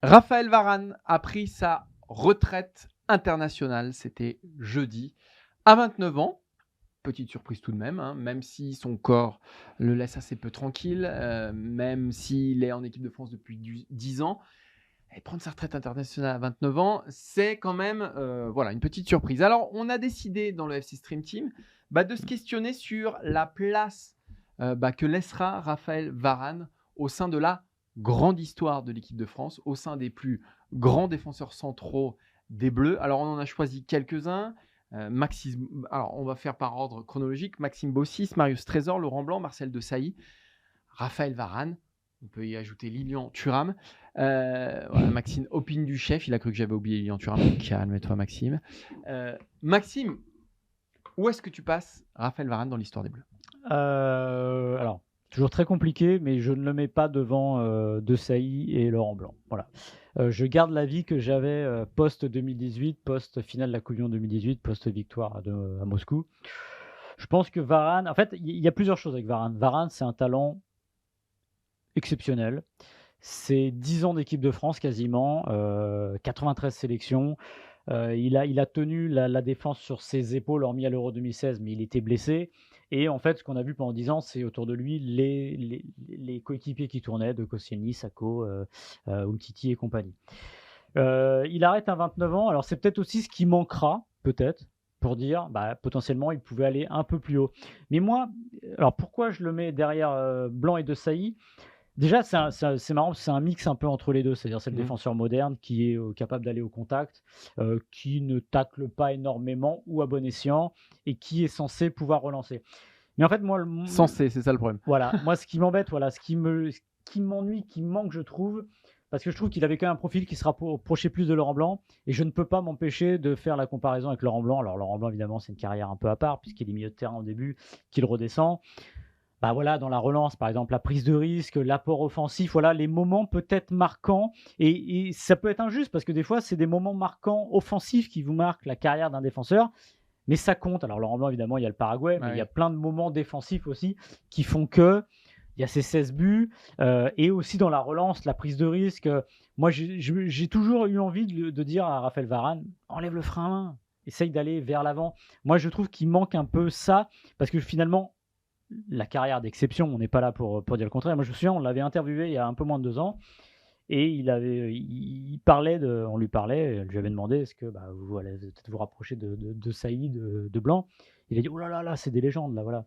Raphaël Varane a pris sa retraite internationale, c'était jeudi, à 29 ans. Petite surprise tout de même, hein, même si son corps le laisse assez peu tranquille, même s'il est en équipe de France depuis 10 ans. Et prendre sa retraite internationale à 29 ans, c'est quand même voilà, une petite surprise. Alors, on a décidé dans le FC Stream Team de se questionner sur la place que laissera Raphaël Varane au sein de la grande histoire de l'équipe de France, au sein des plus grands défenseurs centraux des Bleus. Alors, on en a choisi quelques-uns. Alors, on va faire par ordre chronologique. Maxime Bossis, Marius Trésor, Laurent Blanc, Marcel Desailly, Raphaël Varane. On peut y ajouter Lilian Thuram. Voilà, Maxime, opine du chef. Il a cru que j'avais oublié Lilian Thuram. Calme-toi, Maxime. Maxime, où est-ce que tu passes Raphaël Varane dans l'histoire des Bleus? Alors, toujours très compliqué, mais je ne le mets pas devant Desailly et Laurent Blanc. Voilà. Je garde l'avis que j'avais post-2018, post-finale de la Coupe du Monde 2018, post-victoire à Moscou. Je pense que Varane... En fait, il y a plusieurs choses avec Varane. Varane, c'est un talent exceptionnel. C'est 10 ans d'équipe de France quasiment, 93 sélections. Il a tenu la défense sur ses épaules, hormis à l'Euro 2016, mais il était blessé. Et en fait, ce qu'on a vu pendant 10 ans, c'est autour de lui les coéquipiers qui tournaient, de Koscielny, Sakho, Umtiti et compagnie. Il arrête à 29 ans. Alors, c'est peut-être aussi ce qui manquera, peut-être, pour dire potentiellement il pouvait aller un peu plus haut. Mais moi, alors pourquoi je le mets derrière Blanc et Desailly? Déjà, c'est marrant, c'est un mix un peu entre les deux. C'est-à-dire, c'est le défenseur moderne qui est capable d'aller au contact, qui ne tacle pas énormément ou à bon escient et qui est censé pouvoir relancer. Mais en fait, moi, Censé, c'est ça le problème. voilà, moi, ce qui m'embête, voilà, ce qui m'ennuie, qui me manque, je trouve, parce que je trouve qu'il avait quand même un profil qui se rapprochait plus de Laurent Blanc, et je ne peux pas m'empêcher de faire la comparaison avec Laurent Blanc. Alors, Laurent Blanc, évidemment, c'est une carrière un peu à part, puisqu'il est milieu de terrain au début, qu'il redescend. Voilà, dans la relance, par exemple, la prise de risque, l'apport offensif, voilà, les moments peut-être marquants. Et ça peut être injuste parce que des fois, c'est des moments marquants offensifs qui vous marquent la carrière d'un défenseur, mais ça compte. Alors, Laurent Blanc, évidemment, il y a le Paraguay, mais il y a plein de moments défensifs aussi qui font que il y a ces 16 buts et aussi dans la relance, la prise de risque. Moi, j'ai toujours eu envie de dire à Raphaël Varane, enlève le frein à main, essaye d'aller vers l'avant. Moi, je trouve qu'il manque un peu ça parce que finalement, la carrière d'exception, on n'est pas là pour dire le contraire. Moi, je me souviens, on l'avait interviewé il y a un peu moins de 2 ans et il parlait on lui parlait, je lui avais demandé est-ce que vous allez peut-être vous rapprocher de Saïd, de Blanc. Il a dit oh là là là, c'est des légendes là, voilà.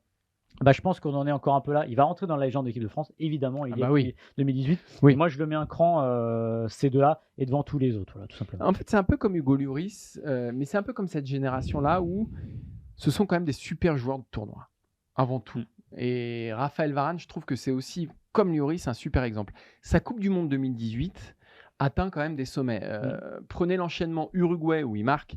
Je pense qu'on en est encore un peu là. Il va rentrer dans la légende de l'équipe de France, évidemment. Il est oui. 2018. Oui. Et moi, je le mets un cran ces deux-là et devant tous les autres, voilà, tout simplement. En fait, c'est un peu comme Hugo Lloris, mais c'est un peu comme cette génération-là où ce sont quand même des super joueurs de tournoi, avant tout. Et Raphaël Varane, je trouve que c'est aussi, comme Lloris, un super exemple. Sa Coupe du Monde 2018 atteint quand même des sommets. Prenez l'enchaînement Uruguay où il marque,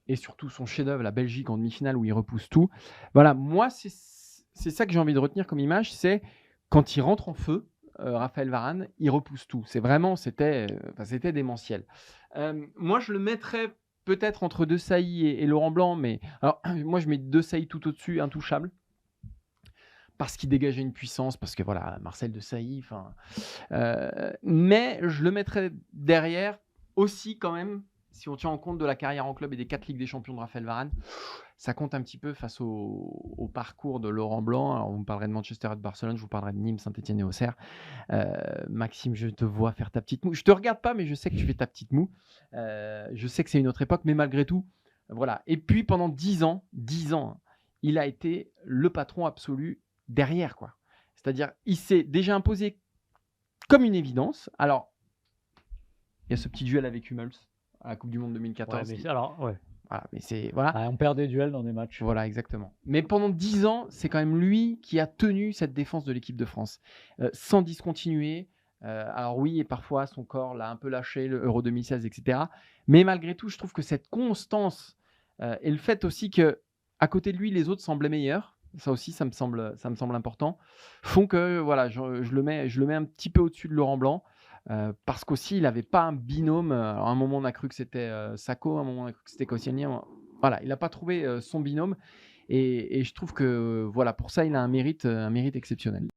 et surtout son chef-d'œuvre, la Belgique en demi-finale où il repousse tout. Voilà, moi, c'est ça que j'ai envie de retenir comme image, c'est quand il rentre en feu, Raphaël Varane, il repousse tout. C'est vraiment, c'était démentiel. Moi, je le mettrais peut-être entre Desailly et Laurent Blanc, mais alors, moi, je mets Desailly tout au-dessus, intouchable, parce qu'il dégageait une puissance, parce que voilà, Marcel Desailly, mais je le mettrais derrière aussi quand même, si on tient en compte de la carrière en club et des 4 Ligues des Champions de Raphaël Varane, ça compte un petit peu face au parcours de Laurent Blanc. Alors, vous me parlerez de Manchester et de Barcelone, je vous parlerai de Nîmes, Saint-Etienne et Auxerre. Maxime, je te vois faire ta petite moue. Je te regarde pas, mais je sais que tu fais ta petite moue. Je sais que c'est une autre époque, mais malgré tout, voilà. Et puis pendant 10 ans, il a été le patron absolu derrière, quoi. C'est-à-dire, il s'est déjà imposé comme une évidence. Alors, il y a ce petit duel avec Hummels à la Coupe du Monde 2014. Ouais, mais alors, ouais. Voilà, mais c'est voilà. On perd des duels dans des matchs. Voilà, exactement. Mais pendant 10 ans, c'est quand même lui qui a tenu cette défense de l'équipe de France, sans discontinuer. Alors oui, et parfois son corps l'a un peu lâché, le Euro 2016, etc. Mais malgré tout, je trouve que cette constance et le fait aussi que à côté de lui, les autres semblaient meilleurs. Ça aussi, ça me semble important. Font que voilà, je le mets un petit peu au-dessus de Laurent Blanc. Parce qu'aussi, il n'avait pas un binôme. Alors, à un moment, on a cru que c'était Sakho, à un moment, on a cru que c'était Koscielny. Voilà, il n'a pas trouvé son binôme. Et je trouve que voilà, pour ça, il a un mérite exceptionnel.